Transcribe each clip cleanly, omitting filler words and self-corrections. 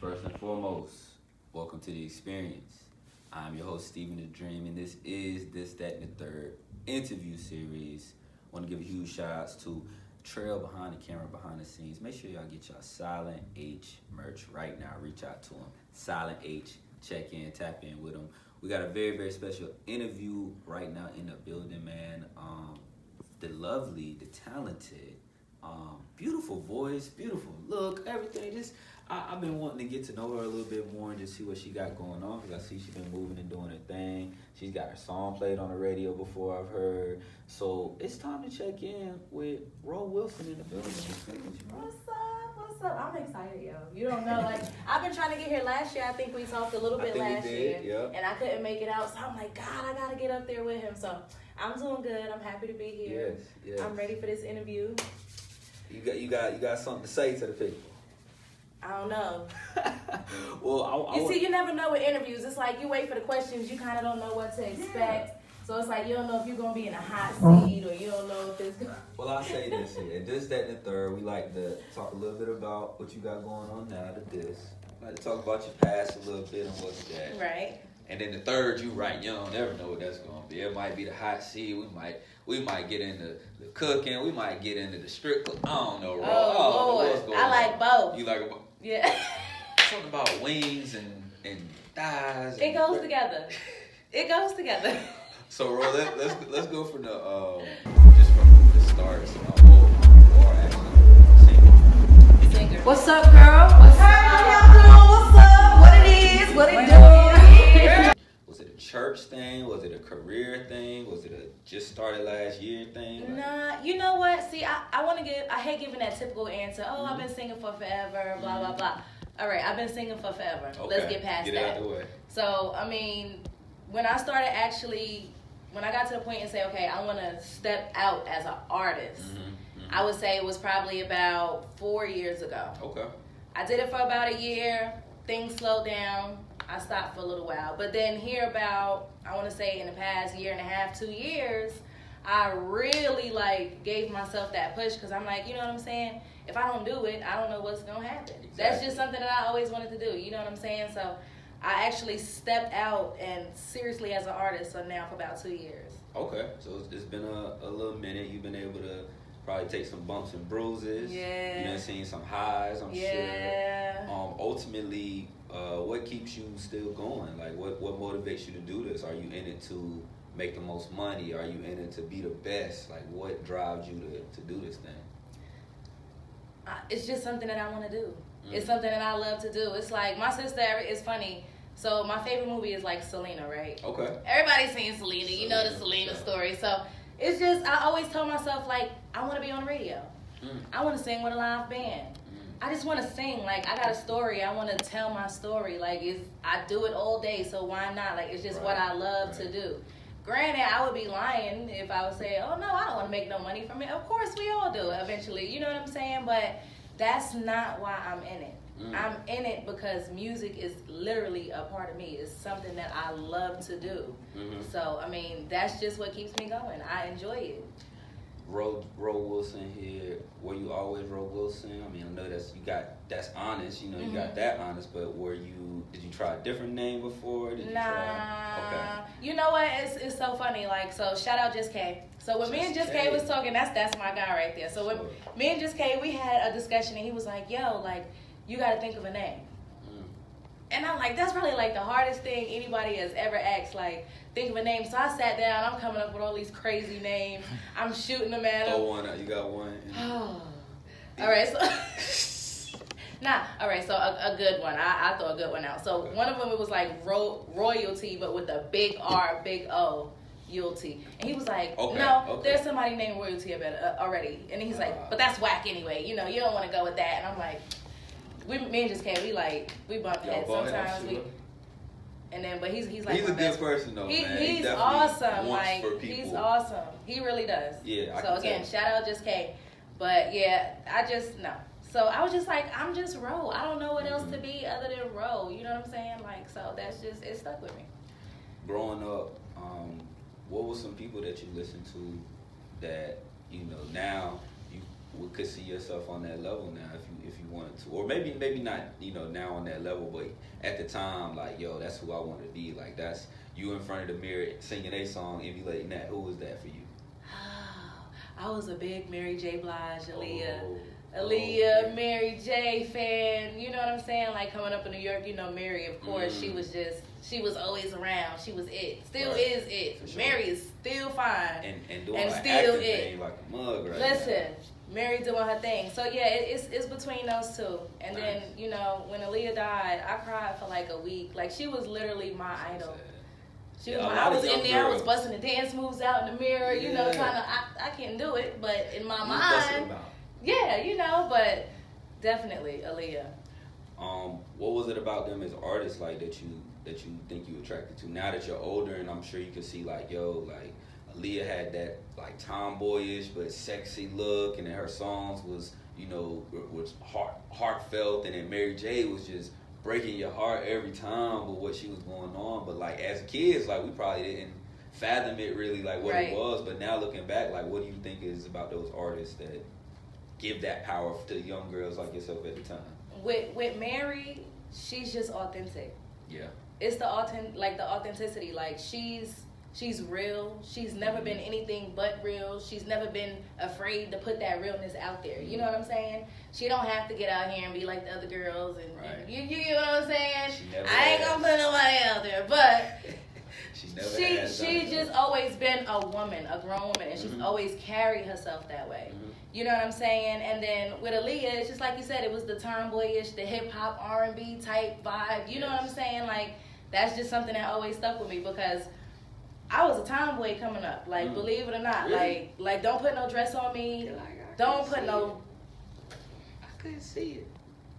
First and foremost, welcome to the experience. I'm your host, Stephen the Dream, and this is This, That, and the Third interview series. I want to give a huge shout outs to Trail behind the camera, behind the scenes. Make sure y'all get y'all Silent H merch right now. Reach out to them. Silent H, check in, tap in with them. We got a very, very special interview right now in the building, man. The lovely, the talented, beautiful voice, beautiful look, everything. I've been wanting to get to know her a little bit more and just see what she got going on, because I see she's been moving and doing her thing. She's got her song played on the radio before, I've heard. So it's time to check in with Ro Wilson in the building. What's up? What's up? I'm excited, yo. You don't know, like, I've been trying to get here last year. I think we talked a little bit last year. Yep. And I couldn't make it out. So I'm like, God, I got to get up there with him. So I'm doing good. I'm happy to be here. Yes. I'm ready for this interview. You got something to say to the people. I don't know. Well, you see, you never know with interviews. It's like you wait for the questions, you kind of don't know what to expect. Yeah. So it's like you don't know if you're going to be in a hot seat, or you don't know if it's going to... Well, I say this here. This, that, and the third, we like to talk a little bit about what you got going on now to this. We like to talk about your past a little bit and what's that. Right. And then the third, you right, you don't never know what that's going to be. It might be the hot seat. We might get into the cooking. We might get into the strip club. I don't know, Ro. Oh, Lord. I like both. You like both? Yeah. Talking about wings and thighs. It goes together. It goes together. So, Ro, let's go from the just from the start. Or actually Singer. What's up, girl? What's up? How y'all doing? What's up? What it is? What it doing? Was it a church thing? Was it a career thing? Was it a just started last year thing? Nah, you know what? See, I hate giving that typical answer. Oh, I've been singing for forever, blah, blah, blah. All right, I've been singing for forever. Okay. Let's get past that. Get it out the way. So, I mean, when I got to the point and say, okay, I want to step out as an artist, I would say it was probably about 4 years ago. Okay. I did it for about a year. Things slowed down. I stopped for a little while. But then here about, I want to say in the past year and a half, 2 years, I really gave myself that push, because I'm like, you know what I'm saying? If I don't do it, I don't know what's going to happen. Exactly. That's just something that I always wanted to do. You know what I'm saying? So I actually stepped out and seriously as an artist now for about 2 years. Okay. So it's been a little minute. You've been able to probably take some bumps and bruises. Yeah. You know, seen some highs, I'm sure. Ultimately, what keeps you still going? Like, what motivates you to do this? Are you in it to make the most money? Are you in it to be the best? Like, what drives you to do this thing? It's just something that I want to do. It's something that I love to do. It's like, my sister, it's funny. So my favorite movie is Selena, right? Okay. Everybody's seen Selena. You know the Selena story. So it's just, I always tell myself, I want to be on the radio. I want to sing with a live band. I just want to sing. I got a story. I want to tell my story. I do it all day, so why not? It's just what I love to do. Granted, I would be lying if I would say, oh, no, I don't want to make no money from it. Of course, we all do eventually. You know what I'm saying? But that's not why I'm in it. I'm in it because music is literally a part of me. It's something that I love to do. So, I mean, that's just what keeps me going. I enjoy it. Ro Wilson here. Were you always Ro Wilson? I mean, I know that's honest. You know, you got that honest. But did you try a different name before? Did you try? Okay. You know what? It's so funny. So shout out Just K. So when me and Just K was talking, that's my guy right there. So when me and Just K, we had a discussion, and he was like, "Yo, you got to think of a name." And I'm like, that's probably the hardest thing anybody has ever asked. Think of a name. So I sat down. I'm coming up with all these crazy names. I'm shooting them at him. Throw one out. You got one. Oh. All right. So all right. So a good one. I throw a good one out. So one of them, it was royalty, but with a big R, big O. Yulty. And he was like, there's somebody named Royalty already. And he's like, but that's whack anyway. You know, you don't want to go with that. And I'm like, me and Just K, we bump heads sometimes. And then, but he's a good person though, man. He's awesome. He's awesome. He really does. Yeah. So again, shout out Just K. But yeah, no. So I was just like, I'm just Ro. I don't know what else to be other than Ro. You know what I'm saying? So that's just, it stuck with me. Growing up, what were some people that you listened to that, now you could see yourself on that level now if you want want to, or maybe not, you know, now on that level, but at the time, like, yo, that's who I want to be. Like, that's you in front of the mirror singing a song, emulating that. Who was that for you? I was a big Mary J. Blige, Aaliyah. Oh, Aaliyah, yeah. Mary J. fan, you know what I'm saying? Like coming up in New York, you know, Mary, of course, she was always around. She was it. Still is it. Sure. Mary is still fine. And doing and like still acting it. thing like a mug right Listen, now. Mary doing her thing. So yeah, it's between those two. And Nice. then, you know, when Aaliyah died, I cried for like a week. Like she was literally my idol. She was I was in there, I was busting the dance moves out in the mirror, you know, trying to, I can't do it, but in my mind, yeah, you know, but definitely Aaliyah. What was it about them as artists like that you think you attracted to? Now that you're older, and I'm sure you can see like, yo, like Aaliyah had that like tomboyish but sexy look, and then her songs was, you know, was heartfelt, and then Mary J was just breaking your heart every time with what she was going on. But like as kids, like we probably didn't fathom it really, like what it was. But now looking back, like what do you think is about those artists that give that power to young girls like yourself at the time? With Mary, she's just authentic. Yeah. It's the authenticity. Like she's real. She's never been anything but real. She's never been afraid to put that realness out there. You know what I'm saying? She don't have to get out here and be like the other girls. And you get what I'm saying? I ain't gonna put nobody out there, but she just always been a woman, a grown woman, and she's always carried herself that way. You know what I'm saying? And then with Aaliyah, it's just like you said, it was the tomboyish, the hip hop R&B type vibe. You know what I'm saying? Like that's just something that always stuck with me because I was a tomboy coming up. Like believe it or not, really? like don't put no dress on me. Don't put no. I couldn't see it.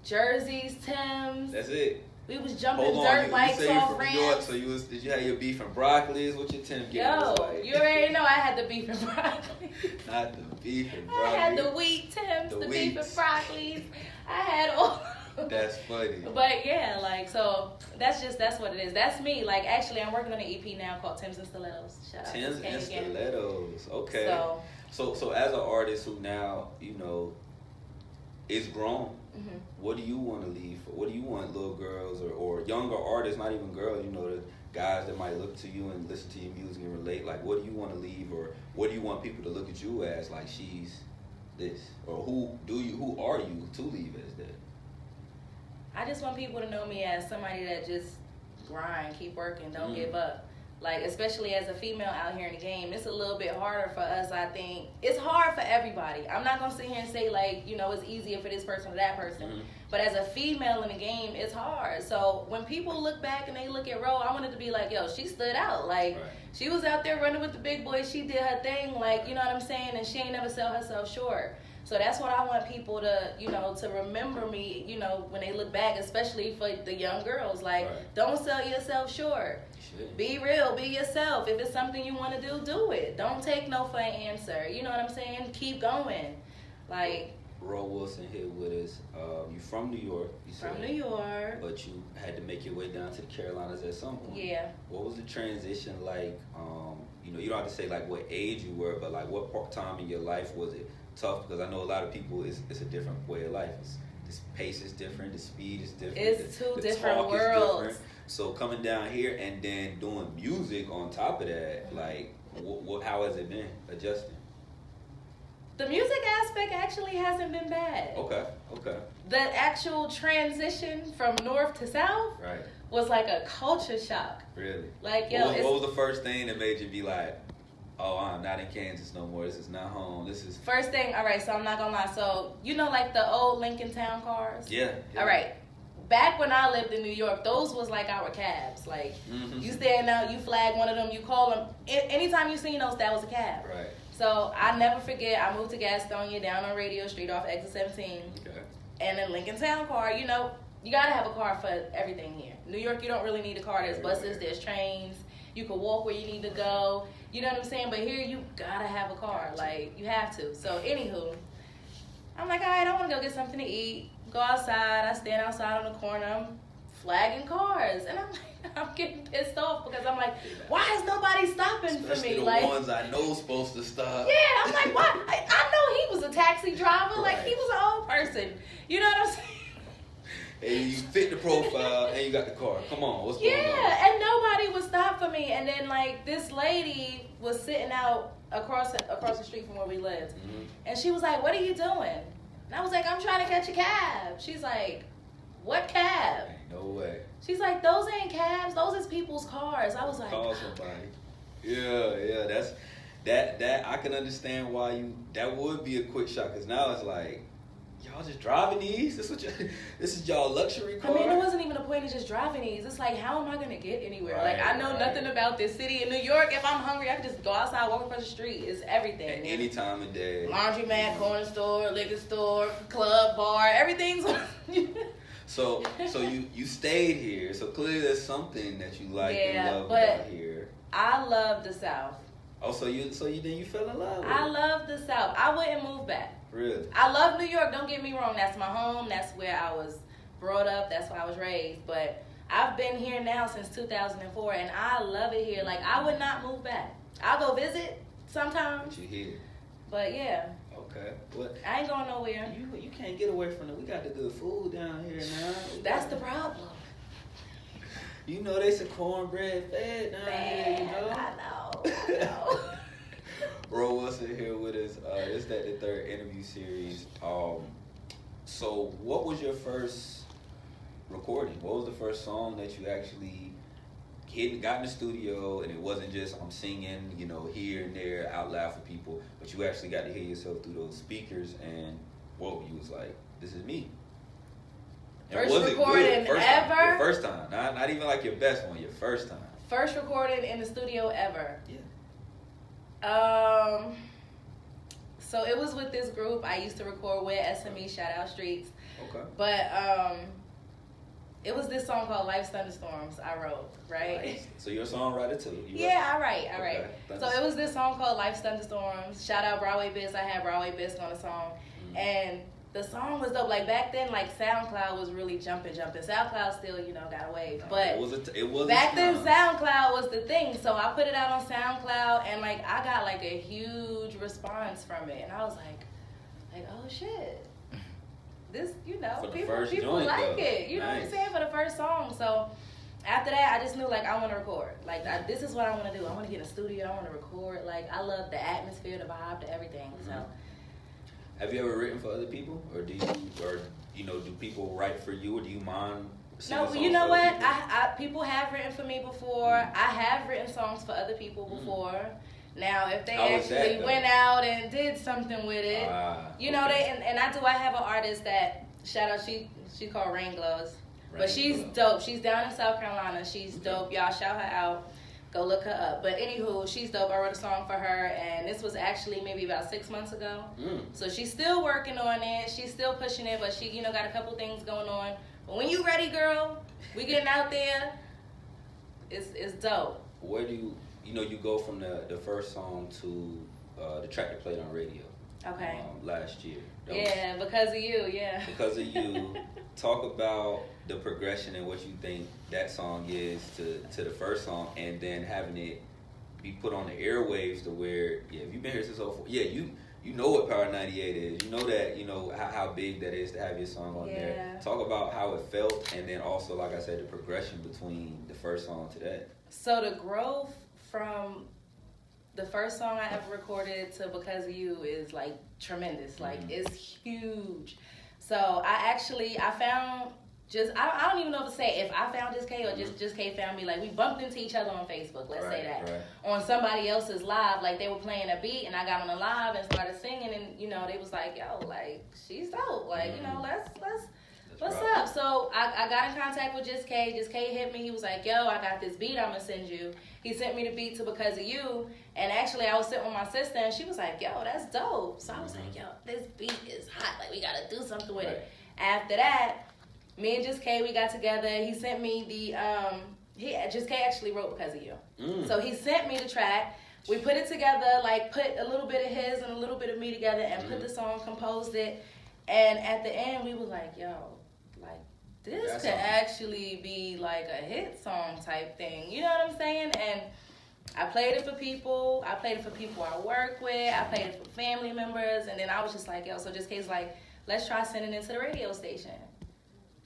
Jerseys, Timbs. That's it. We was jumping dirt bikes off ramps. New York, so did you have your beef from Broccoli's? What your Tim Yo, like? You already know I had the beef and broccoli. Not the beef and broccoli. I had the wheat Timbs, the beef and broccolis. I had all. That's funny. But yeah, like so that's what it is. That's me. Like actually, I'm working on an EP now called Timbs and Stilettos. Shout out Timbs and Stilettos. Okay. So as an artist who now is grown. Mm-hmm. What do you want to leave for? What do you want little girls or younger artists, not even girls, the guys that might look to you and listen to your music and relate? Like, what do you want to leave, or what do you want people to look at you as? Like, she's this, or who are you to leave as that? I just want people to know me as somebody that just grind, keep working, don't give up. Like, especially as a female out here in the game, it's a little bit harder for us, I think. It's hard for everybody. I'm not going to sit here and say, like, it's easier for this person or that person. Mm-hmm. But as a female in the game, it's hard. So when people look back and they look at Ro, I want it to be like, yo, she stood out. Like, she was out there running with the big boys. She did her thing, like, you know what I'm saying? And she ain't never sell herself short. So that's what I want people to, to remember me, when they look back, especially for the young girls. Like, don't sell yourself short. Be real, be yourself. If it's something you want to do it. Don't take no for an answer. You know what I'm saying? Keep going. Like, Ro Wilson here with us. You from New York? New York. But you had to make your way down to the Carolinas at some point. Yeah. What was the transition like? You don't have to say like what age you were, but like what time in your life was it tough? Because I know a lot of people, it's a different way of life. The pace is different, the speed is different. It's two different worlds. Different. So coming down here and then doing music on top of that, like, how has it been adjusting? The music aspect actually hasn't been bad. Okay. The actual transition from north to south was like a culture shock. Really? Like, what was the first thing that made you be like, oh, I'm not in Kansas no more. This is not home. This is... First thing, all right, so I'm not going to lie. So, like the old Lincoln Town cars? Yeah. All right. Back when I lived in New York, those was like our cabs. Like, you stand out, you flag one of them, you call them. Anytime you seen those, that was a cab. Right. So, I never forget, I moved to Gastonia down on Radio Street off exit 17. Okay. And then Lincoln Town car, you got to have a car for everything here. New York, you don't really need a car. There's buses, there's trains. You can walk where you need to go. You know what I'm saying? But here, you got to have a car. Like, you have to. So, anywho, I'm like, all right, I want to go get something to eat. Go outside. I stand outside on the corner. I'm flagging cars. And I'm getting pissed off because I'm like, why is nobody stopping for me? The like, ones I know supposed to stop. Yeah, I'm like, what? I know he was a taxi driver. Like, he was an old person. You know what I'm saying? and you fit the profile, and you got the car. Come on, what's going on? Yeah, and nobody would stop for me. And then like this lady was sitting out across the street from where we lived, and she was like, "What are you doing?" And I was like, "I'm trying to catch a cab." She's like, "What cab?" No way. She's like, "Those ain't cabs. Those is people's cars." I was like, Call somebody. Yeah, that's that. I can understand why that would be a quick shot, because now it's like, y'all just driving these. This is y'all luxury car. I mean, it wasn't even a point of just driving these. It's like, how am I gonna get anywhere? Right, like, I know nothing about this city. In New York, if I'm hungry, I can just go outside, walk across the street. It's everything. At any time of day. Laundromat, corner store, liquor store, club, bar, everything's. So you stayed here. So clearly there's something that you like and love about here. I love the South. Oh, so you fell in love with I it. love the South. I wouldn't move back. Really? I love New York. Don't get me wrong. That's my home. That's where I was brought up. That's where I was raised. But I've been here now since 2004, and I love it here. Like, I would not move back. I'll go visit sometimes. But you here. But yeah. Okay. What? I ain't going nowhere. You can't get away from it. We got the good food down here now. That's the problem. You know they some cornbread fed down here, you know? I know. Bro Wilson here with us. It's the third interview series. So what was your first recording? What was the first song that you actually got in the studio, and it wasn't just I'm singing, here and there out loud for people, but you actually got to hear yourself through those speakers, and whoa, you was like, this is me. And First was it recording good? First ever? Time. Your first time. Not even like your best one, your first time. First recording in the studio ever. Yeah. So it was with this group I used to record with, SME Shoutout Streets. Okay. But it was this song called Life's Thunderstorms I wrote, right? Nice. So you're a songwriter too? Yeah, I write. Okay. So it was this song called Life's Thunderstorms. Shout out Broadway Biz. I had Broadway Biz on the song. And the song was dope. Like back then, like SoundCloud was really jumping. SoundCloud still, got away. But it was back then, SoundCloud was the thing. So I put it out on SoundCloud, and like I got like a huge response from it, and I was like, oh shit, this, people joint, like though. it. You know what I'm Nice. saying, for the first song. So after that, I just knew like I want to record. Like this is what I want to do. I want to get in a studio. I want to record. Like I love the atmosphere, the vibe, the everything. So. Have you ever written for other people, or do people write for you, or do you mind singing songs No, you know for what? other people? I people have written for me before. I have written songs for other people before. Now, if they How was actually that, went out and did something with it, okay. I have an artist that shout out. She's called Rain Glows, but she's dope. She's down in South Carolina. She's dope. Y'all shout her out. Go look her up. But anywho, she's dope. I wrote a song for her, and this was actually maybe about 6 months ago. So she's still working on it. She's still pushing it, but she, got a couple things going on. But when you ready, girl, we getting out there. It's dope. Where do you go from the first song to the track that played on radio? Okay. Last year. Because of you. Yeah. Because of you. Talk about the progression and what you think that song is to the first song, and then having it be put on the airwaves to where, if you've been here since 04, you know what Power 98 is. You know that, how big that is to have your song on there. Talk about how it felt, and then also, like I said, the progression between the first song to that. So the growth from the first song I ever recorded to Because of You is like tremendous. Like it's huge. So I found I don't even know what to say, if I found Just K or just K found me. Like we bumped into each other on Facebook, let's say that. Right. On somebody else's live, like they were playing a beat and I got on the live and started singing, and they was like, yo, like she's dope. Like, let's what's up? So I got in contact with Just K. Just K hit me. He was like, yo, I got this beat I'm gonna send you. He sent me the beat to Because of You, and actually I was sitting with my sister and she was like, yo, that's dope. So I was like, yo, this beat is hot. Like we gotta do something with it. After that, me and Just K, we got together. He sent me Just K actually wrote Because of You. So he sent me the track. We put it together, like put a little bit of his and a little bit of me together and put the song, composed it. And at the end, we were like, yo, like this could actually be like a hit song type thing. You know what I'm saying? And I played it for people. I played it for people I work with. I played it for family members. And then I was just like, yo, so Just K's like, let's try sending it to the radio station.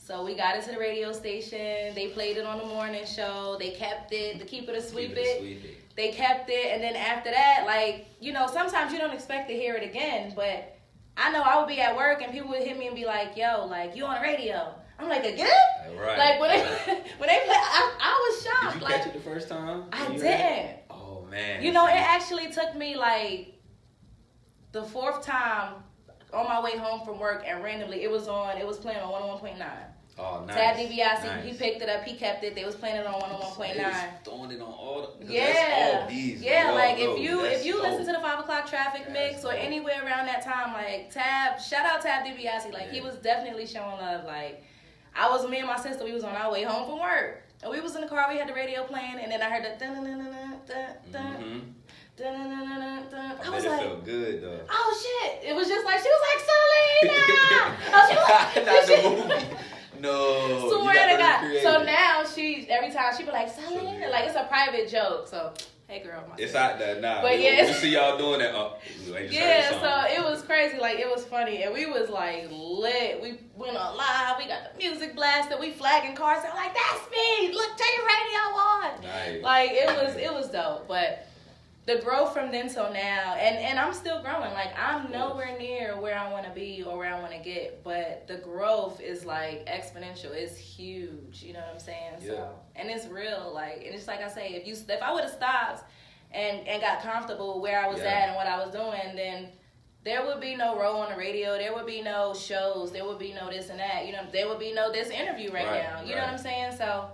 So we got it to the radio station. They played it on the morning show. They kept it, the keep it or sweep it. They kept it, and then after that, like, you know, sometimes you don't expect to hear it again, but I know I would be at work and people would hit me and be like, yo, like, you on the radio. I'm like, again? Right. Like, when they play, I was shocked. Did you like, catch it the first time? I didn't. Oh, man. You know, it actually took me, like, the fourth time on my way home from work, and randomly, it was playing on 101.9. Oh, nice. Tab DiBiase, nice. He picked it up, he kept it. They was playing it on 101.9. They was throwing it on all the... Yeah. That's all these. Yeah, like know, if you listen to the 5 o'clock traffic mix or anywhere around that time, like shout out Tab DiBiase, like he was definitely showing love. Like me and my sister, we was on our way home from work. And we was in the car, we had the radio playing, and then I heard the dun dun dun dun dun dun dun. I was like, it felt good though. Oh shit! It was just like she was like Selena. Oh, she was not the movie. No. Swear to God. So now every time she be like Selena, like it's a private joke. So hey girl, it's out there now. But yeah, we see y'all doing that. Yeah, so it was crazy. Like it was funny, and we was like lit. We went on live. We got the music blasted. We flagging cars. I'm like, that's me. Look, turn your radio on. Nice. Like it was dope. But the growth from then till now, and I'm still growing. Like I'm nowhere near where I want to be or where I want to get, but the growth is like exponential. It's huge. You know what I'm saying? Yeah. So, and it's real. Like, and it's like I say, if I would have stopped and got comfortable where I was at and what I was doing, then there would be no role on the radio. There would be no shows. There would be no this and that. You know, there would be no this interview right now. You know what I'm saying? So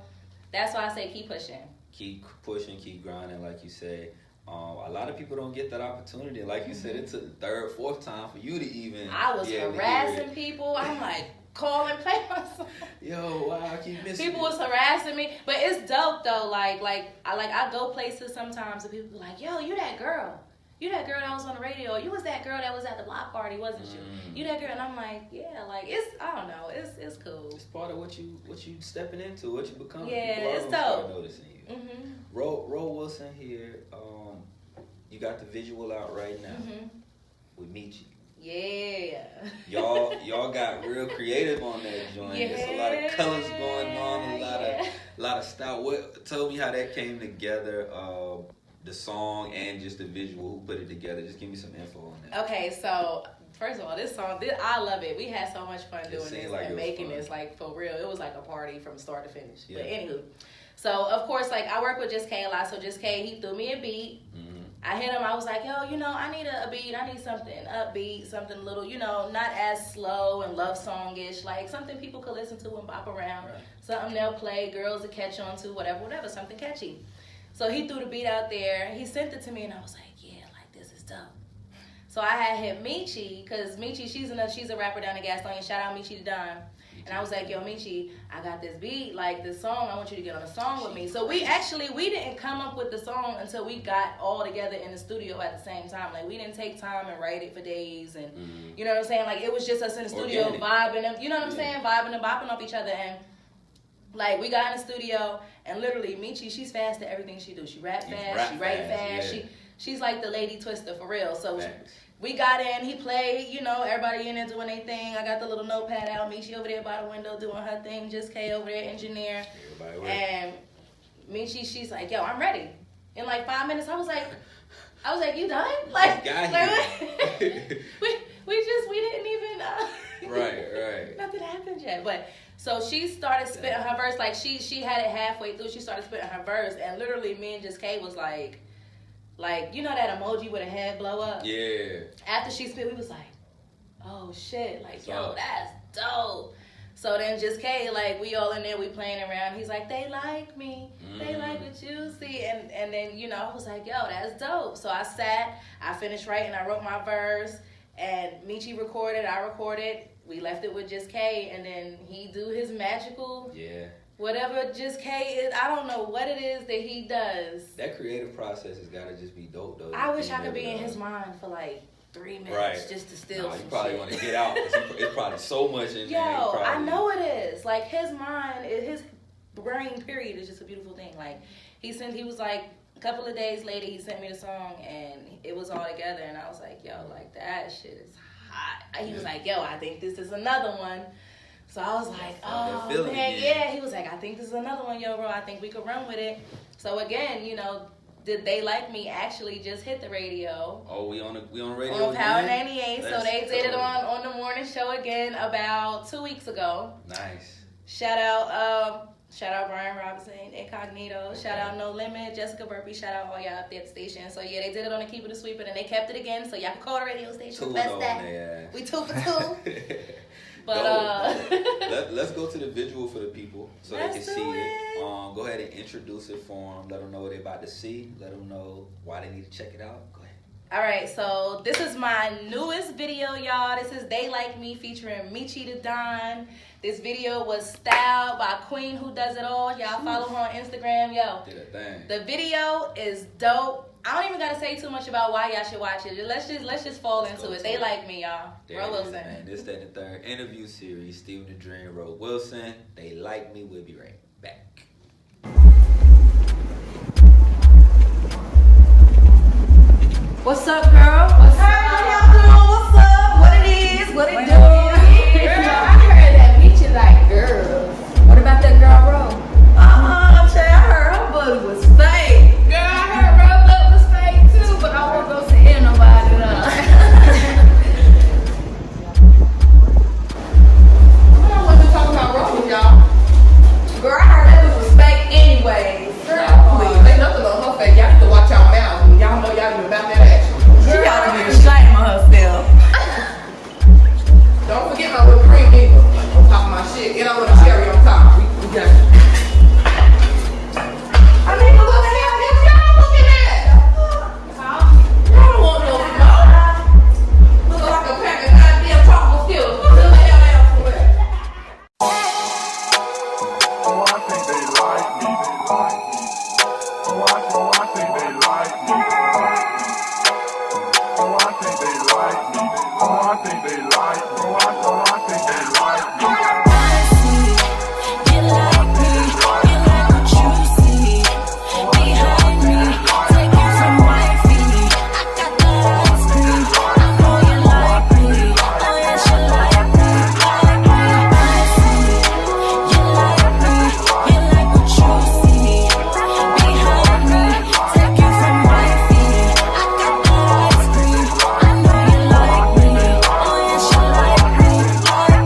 that's why I say keep pushing. Keep pushing, keep grinding, like you say. A lot of people don't get that opportunity. Like you said, it took the third, fourth time for you to even. I was harassing people. I'm like, call and play my song. Yo, wow, I keep missing. People was harassing me, but it's dope though. Like I go places sometimes and people be like, yo, you that girl. You that girl that was on the radio. You was that girl that was at the block party, wasn't you? You that girl, and I'm like, yeah, like I don't know, it's cool. It's part of what you stepping into, what you become. Yeah, people it's start dope. Noticing you. Ro Wilson here. You got the visual out right now with Michi. Yeah. Y'all got real creative on that joint. Yeah. There's a lot of colors going on, a lot of style. Tell me how that came together. The song and just the visual, who put it together? Just give me some info on that. Okay, so first of all, this song, I love it. We had so much fun doing this like and making fun. this, like for real. It was like a party from start to finish. Yeah. But anywho, so of course, like I work with Just K a lot. So Just K, he threw me a beat. I hit him. I was like, yo, you know, I need a beat. I need something upbeat, something a little, you know, not as slow and love song-ish, like something people could listen to and bop around. Right. Something they'll play, girls to catch on to, whatever, something catchy. So he threw the beat out there. He sent it to me, and I was like, yeah, like this is dope. So I had hit Michi, because Michi, she's a rapper down in Gastonia. Shout out Michi the Don. And I was like, yo, Michi, I got this beat, like this song. I want you to get on a song with me. So we didn't come up with the song until we got all together in the studio at the same time. Like we didn't take time and write it for days. And you know what I'm saying? Like it was just us in the studio vibing and, you know what I'm saying? Vibing and bopping off each other. And like we got in the studio and literally Michi, she's fast at everything she do. She rap fast, she write fast. Yeah. She's like the lady twister for real. So we got in, he played, you know, everybody in there doing their thing. I got the little notepad out, Michi over there by the window doing her thing, Just K over there, engineer. And Michi, she's like, yo, I'm ready. In like 5 minutes, I was like, you done? Like we didn't even, right. Nothing happened yet. But so she started spitting her verse, like she had it halfway through, she started spitting her verse, and literally me and Just K was like, you know that emoji with a head blow up? Yeah. After she spit, we was like, oh shit, like, yo, that's dope. So then Just K, like, we all in there, we playing around. He's like, they like me. They like what you see. And then, you know, I was like, yo, that's dope. So I sat, I finished writing, I wrote my verse, and Michi recorded, I recorded. We left it with Just K, and then he do his magical... Whatever Just K is, I don't know what it is that he does. That creative process has got to just be dope, though. I wish I could be in his mind for like 3 minutes just to steal some you probably want to get out. It's probably so much in there. Yo, I know it is. Like his mind, his brain period is just a beautiful thing. Like he was like, a couple of days later, he sent me the song and it was all together. And I was like, yo, like that shit is hot. He was like, yo, I think this is another one. So I was like, oh, man, yeah. He was like, I think this is another one, yo, bro. I think we could run with it. So again, you know, Did They Like Me actually just hit the radio. Oh, we on the radio on Power 98. So they did it on the morning show again about 2 weeks ago. Nice. Shout out Brian Robinson, Incognito. Okay. Shout out No Limit, Jessica Burpee. Shout out all y'all up there at the station. So yeah, they did it on the Keep It a Sweep, and then they kept it again. So y'all can call the radio station. Best that. We 2 for 2. But let's go to the visual for the people so they can see it. Go ahead and introduce it for them. Let them know what they're about to see. Let them know why they need to check it out. Go ahead. All right, so this is my newest video, y'all. This is They Like Me featuring Michi the Don. This video was styled by Queen Who Does It All. Y'all follow her on Instagram, yo. Did a thing. The video is dope. I don't even gotta say too much about why y'all should watch it. Let's just fall into it. They Like Me, y'all. Ro Wilson. Man. This, that, and the third interview series. Steven the Dream, Ro Wilson. They Like Me. We'll be right back. What's up, girl? What's up? How y'all doing? What's up? What it is? What it do? Girl, I heard that bitch is like girls. What about that girl, Ro? I'm saying I heard her booty was fake. Girl, I heard Ro butt was fake too, but I won't go see nobody now. I don't want to talk about Ro with y'all. Girl, I heard that was fake anyways. Girl, please, ain't nothing on her face. Y'all need to watch y'all mouths. Y'all know y'all even about that action. She ought to be ashamed of herself. Don't forget my whipped cream either. On top of my shit. And I want a cherry on top. We got it. I mean, what the hell is y'all looking at? Y'all don't want no smoke. Look like a pack of goddamn chocolate skills. What the hell else for that? Oh, I think they like me. Oh, I think they like me. Oh, I think they like me. Oh, I think they like me. Oh, I think they like me. I see you like me. You like what you see behind me. Take it from wifey. I got the ice cream. I know you like me. Oh yes, you like me. I see you like me. You like what you see behind me. Take it from wifey. I got the ice cream. I know you like me. Oh yes, you like me.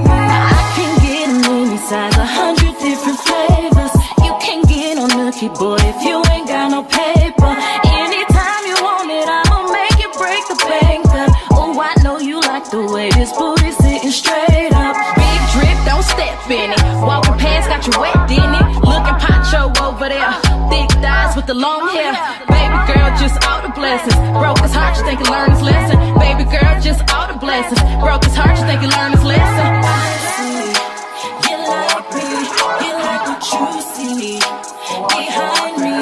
Now I can get them any size, 100 different flavors. You can get on Nookie Boy if you ain't got no paper. Anytime you want it, I'ma make it break the bank up. Oh, I know you like the way this booty sitting straight up. Big drip, don't step in it. Walking past, got you wet, didn't it? Looking poncho over there. Thick thighs with the long hair. Baby girl, just all the blessings. Broke his heart, you think he learned his lesson. Baby girl, just all the blessings. Broke his heart, you think he learned his lesson. I see you like me. You like what you see behind me.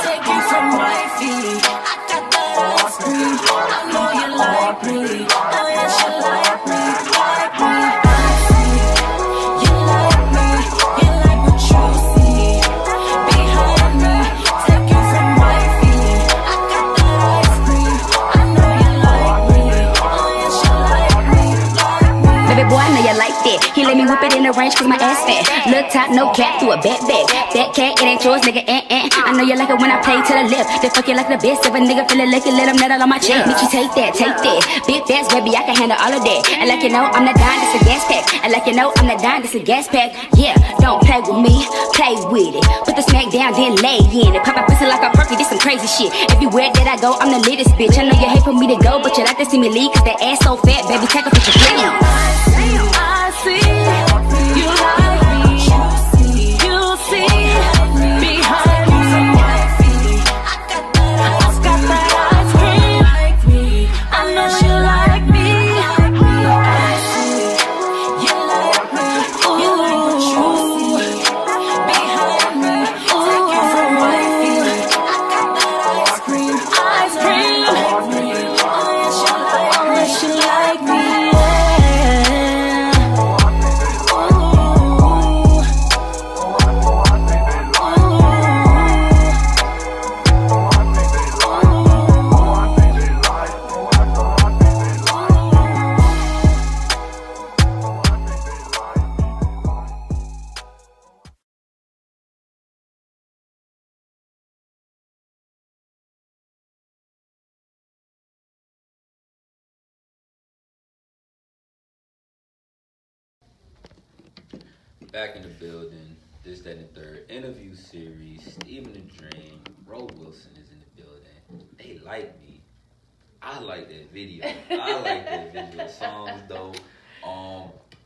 Take it from wifey. I got that ice cream. I know you like me. Oh yes, you like me. Like me. I see you like me. You like what you see behind me. Take it from wifey. I got that ice cream. I know you like me. Oh yes, you like me. Like me. Baby boy, I know you like that. He let me whip it in the range cause my ass fat. Look top, no cap, through a backpack. That cat, it ain't yours, nigga, I know you like it when I play to the left. They fuck you like the best. If a nigga feelin' like it, let him net all on my check. Bitch, you take that. Big fast, baby, I can handle all of that. And like you know, I'm the dime, this a gas pack. And like you know, I'm the dime, this a gas pack. Yeah, don't play with me, play with it. Put the smack down, then lay in it. Pop my pussy like a perky, this some crazy shit. Everywhere that I go, I'm the latest bitch. I know you hate for me to go, but you like to see me leave. Cause that ass so fat, baby, take a picture, please. I see you like me. You see behind me. I got that ice cream. I know you like me. I see you like me. You like what you see behind me. Take it from wifey. I got that ice cream. Oh yes, you like me. Yeah. Back in the building. This, that, and the third interview series. Steven the Dream. Ro Wilson is in the building. They like me. I like that video. I like that video. The song's dope.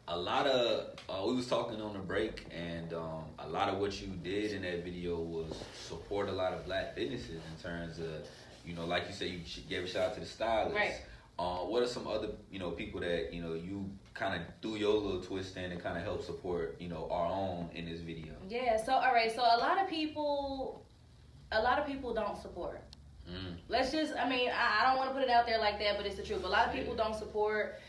A lot of we was talking on the break, and a lot of what you did in that video was support a lot of black businesses in terms of, you know, like you said, you gave a shout out to the stylists. Right. What are some other, you know, people that, you know, you kind of threw your little twist in and kind of help support, you know, our own in this video? Yeah. So all right. So a lot of people don't support. Let's just, I mean, I don't want to put it out there like that, but it's the truth. A lot of people don't support.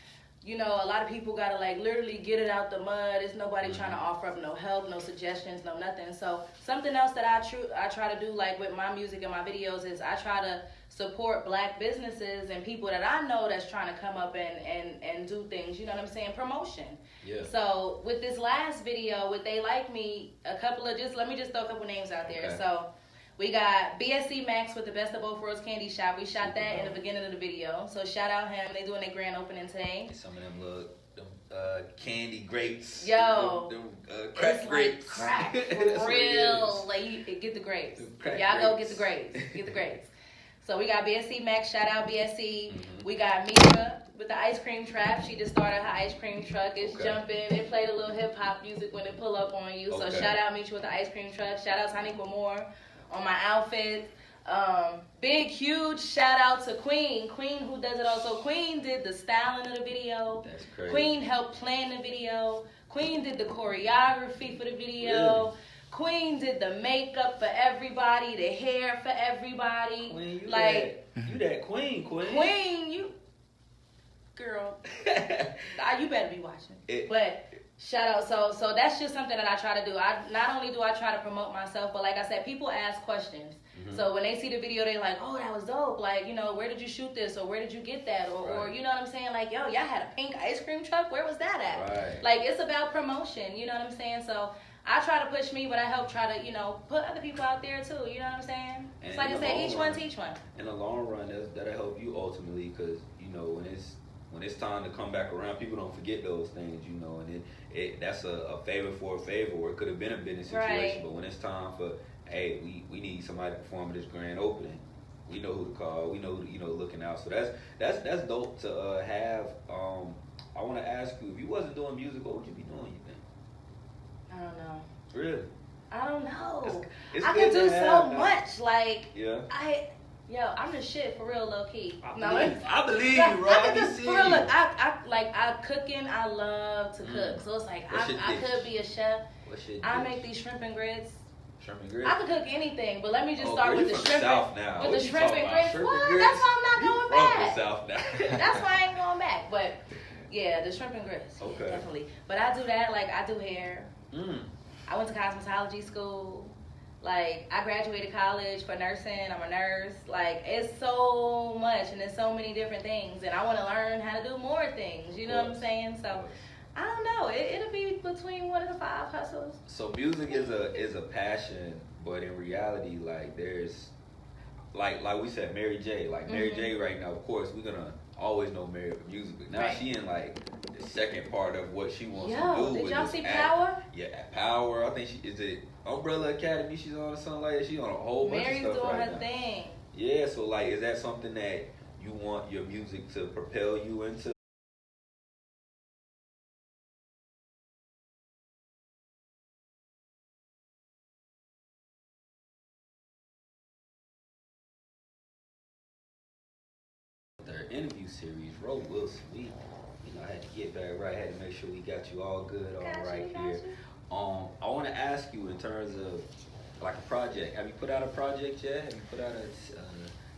You know, a lot of people gotta like literally get it out the mud. It's nobody trying to offer up no help, no suggestions, no nothing. So something else that I try to do, like with my music and my videos, is I try to support black businesses and people that I know that's trying to come up and do things. You know what I'm saying? Promotion. Yeah. So with this last video, with They Like Me, let me just throw a couple names out there. Okay. So we got BSC Max with the Best of Both Worlds Candy Shop. We shot that in the beginning of the video. So shout out him. They doing their grand opening today. Some of them look candy grapes. Yo, crack grapes. Like crack for real. Like you get the grapes. Y'all go get the grapes. Get the grapes. So we got BSC Max. Shout out BSC. We got Mira with the ice cream trap. She just started her ice cream truck. It's jumping. It played a little hip hop music when it pull up on you. So shout out Misha with the ice cream truck. Shout out Taniqua Moore on my outfit. Big, huge shout out to Queen. Queen, who does it also. Queen did the styling of the video. That's crazy. Queen helped plan the video. Queen did the choreography for the video. Really? Queen did the makeup for everybody, the hair for everybody. Queen, you like that queen. Queen, you girl. You better be watching. But shout out. So that's just something that I try to do. Not only do I try to promote myself, but like I said, people ask questions. So when they see the video, they're like, oh, that was dope. Like, you know, where did you shoot this? Or where did you get that? Or you know what I'm saying? Like, yo, y'all had a pink ice cream truck? Where was that at? Right. Like, it's about promotion. You know what I'm saying? So I try to push me, but I help try to, you know, put other people out there too. You know what I'm saying? It's like I say, each one teach one. In the long run, that'll help you ultimately, because, you know, when it's time to come back around, people don't forget those things, you know, and that's a favor for a favor, or it could have been a business situation, right. But when it's time for, hey, we need somebody to perform at this grand opening, we know who to call, we know who to, you know, looking out. So that's dope to have. I want to ask you, if you wasn't doing music, what would you be doing, you think? I don't know. Really? I don't know. It's I could do so much. Like, yeah. I'm the shit for real, low key. I believe you, bro. I can just for real. Look, I cooking. I love to cook, so it's like I could be a chef. I make these shrimp and grits. Shrimp and grits. I could cook anything, but let me just start with the shrimp. South now. With the shrimp and grits. What? That's why I'm not going back. From the South now. That's why I ain't going back. But yeah, the shrimp and grits. Okay. Yeah, definitely. But I do that. Like I do hair. I went to cosmetology school. Like, I graduated college for nursing. I'm a nurse. Like, it's so much, and there's so many different things, and I want to learn how to do more things. You know what I'm saying? So, I don't know. It'll be between one of the 5 hustles. So, music is a passion, but in reality, like, there's, like we said, Mary J. Like, Mary J. right now, of course, we're gonna always know Mary for music, but now she in, like, the second part of what she wants to do. Did y'all see Power? Yeah, Power. I think is it Umbrella Academy she's on or something like that? She's on a whole bunch of stuff doing right her now. Thing. Yeah, so, like, is that something that you want your music to propel you into? Their interview series, Ro Wilson. I had to get back right. I had to make sure we got you all good, all right here. I want to ask you in terms of like a project. Have you put out a project yet? Have you put out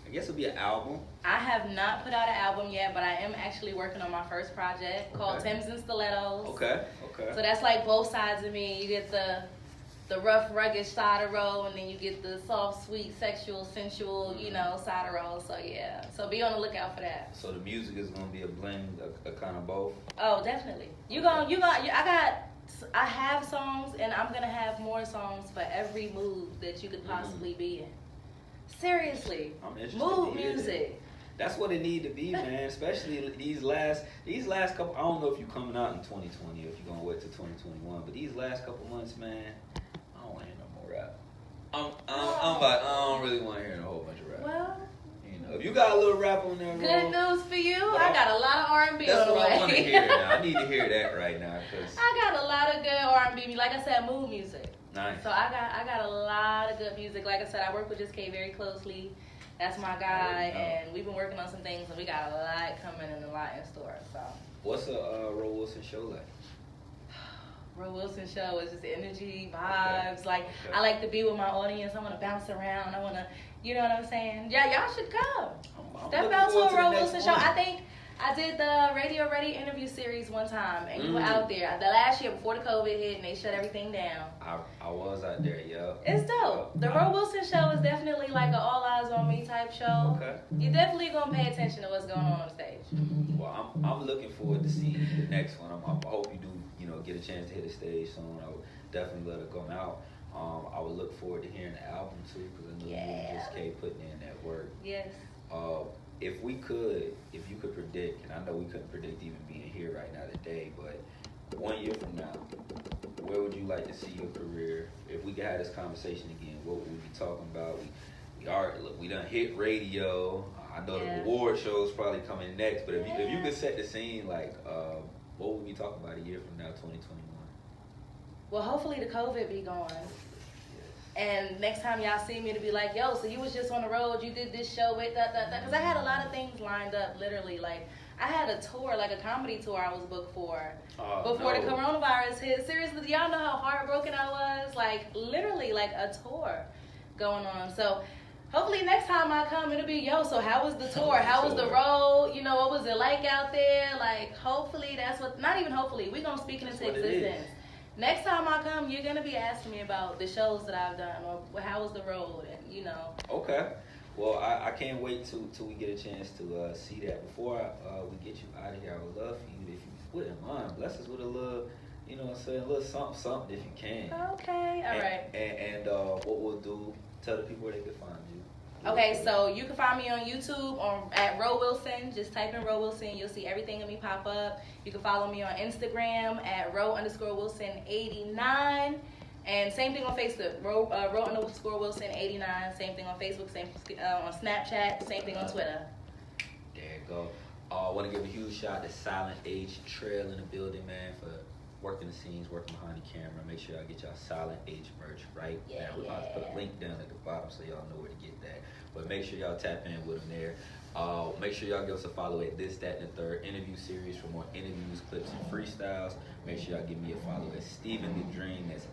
I guess it'll be an album? I have not put out an album yet, but I am actually working on my first project called Timbs and Stilettos. Okay. So that's like both sides of me. You get the rough, rugged side of Ro, and then you get the soft, sweet, sexual, sensual, you know, side of Ro. So yeah. So be on the lookout for that. So the music is gonna be a blend, a kind of both. Oh, definitely. I have songs, and I'm gonna have more songs for every mood that you could possibly be in. Seriously, mood music. That's what it need to be, man. Especially these last couple. I don't know if you're coming out in 2020 or if you're gonna wait till 2021. But these last couple months, man, I don't want to hear no more rap. I don't really want to hear a whole bunch of rap. Well, You know, if you got a little rap on there, good news for you. I got a lot of R&B that's on the what way. I want to hear. Now. I need to hear that right now, cause I got a lot of good R&B, like I said, mood music. nice. So I got a lot of good music. Like I said, I work with Just K very closely. That's my guy, and we've been working on some things, and we got a lot coming and a lot in store. So, What's a Ro Wilson show like? Ro Wilson show is just energy, vibes. Okay. Like Okay. I like to be with my audience. I want to bounce around. I want to, you know what I'm saying? Yeah, y'all should come. I'm Step looking out to forward a Ro the next Wilson show. one. I think I did the Radio Ready interview series one time, and you were Mm. out there. The last year before the COVID hit, and they shut everything down. I was out there, yeah. It's dope. The Ro Wilson show is definitely like an all eyes on me type show. Okay. You're definitely gonna pay attention to what's going on the stage. Well, I'm looking forward to seeing the next one. I hope you do, get a chance to hit the stage soon. I would definitely let it come out. I would look forward to hearing the album too, because I know you and Just K putting in that work. Yes. If you could predict, and I know we couldn't predict even being here right now today, but 1 year from now, where would you like to see your career? If we could have this conversation again, what would we be talking about? We done hit radio. I know the award show's probably coming next, but if you could set the scene, like, what would we talk about a year from now, 2021? Well, hopefully the COVID be gone. And next time y'all see me, to be like, yo, so you was just on the road, you did this show with that. Because I had a lot of things lined up, literally. Like, I had a tour, like a comedy tour I was booked for before the coronavirus hit. Seriously, y'all know how heartbroken I was? Like, literally, like a tour going on. So, hopefully next time I come, it'll be, yo, so how was the tour? How was the road? You know, what was it like out there? Like, hopefully that's what, not even hopefully, we're going to speak it into existence. Next time I come, you're going to be asking me about the shows that I've done or how was the road and, you know. Okay. Well, I can't wait till we get a chance to see that. Before we get you out of here, I would love for you, if you wouldn't mind, bless us with a little, you know what I'm saying, a little something if you can. Okay, all right. And what we'll do, tell the people where they can find you. Okay, so you can find me on YouTube at Ro Wilson. Just type in Ro Wilson. You'll see everything of me pop up. You can follow me on Instagram at Ro_Wilson89. And same thing on Facebook, Ro_Wilson89. Same thing on Facebook, same on Snapchat, same thing on Twitter. There you go. I want to give a huge shout out to Silent H Trail in the building, man, for working the scenes, working behind the camera. Make sure y'all get y'all Silent H merch right now. We're about to put a link down at the bottom so y'all know where to get that. But make sure y'all tap in with them there. Make sure y'all give us a follow at This, That, and the Third interview series for more interviews, clips, and freestyles. Make sure y'all give me a follow at Stephen the Dream. That's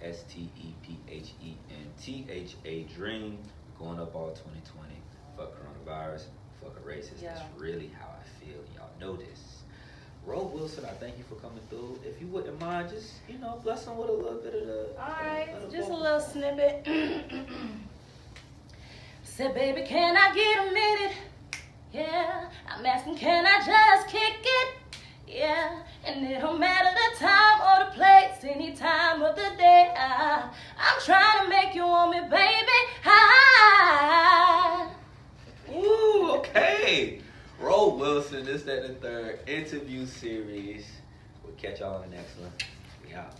STEPHENTHA Dream. Going up all 2020. Fuck coronavirus. Fuck a racist. That's really how I feel. Y'all know this. Ro Wilson, I thank you for coming through. If you wouldn't mind, just, bless them with a little bit of the... All right, just a little snippet. Said, baby, can I get a minute? Yeah, I'm asking, can I just kick it? Yeah, and it don't matter the time or the place, any time of the day. I'm trying to make you want me, baby. Hi. Ooh, okay. Ro Wilson, This, That, and the Third interview series. We'll catch y'all on the next one. We out.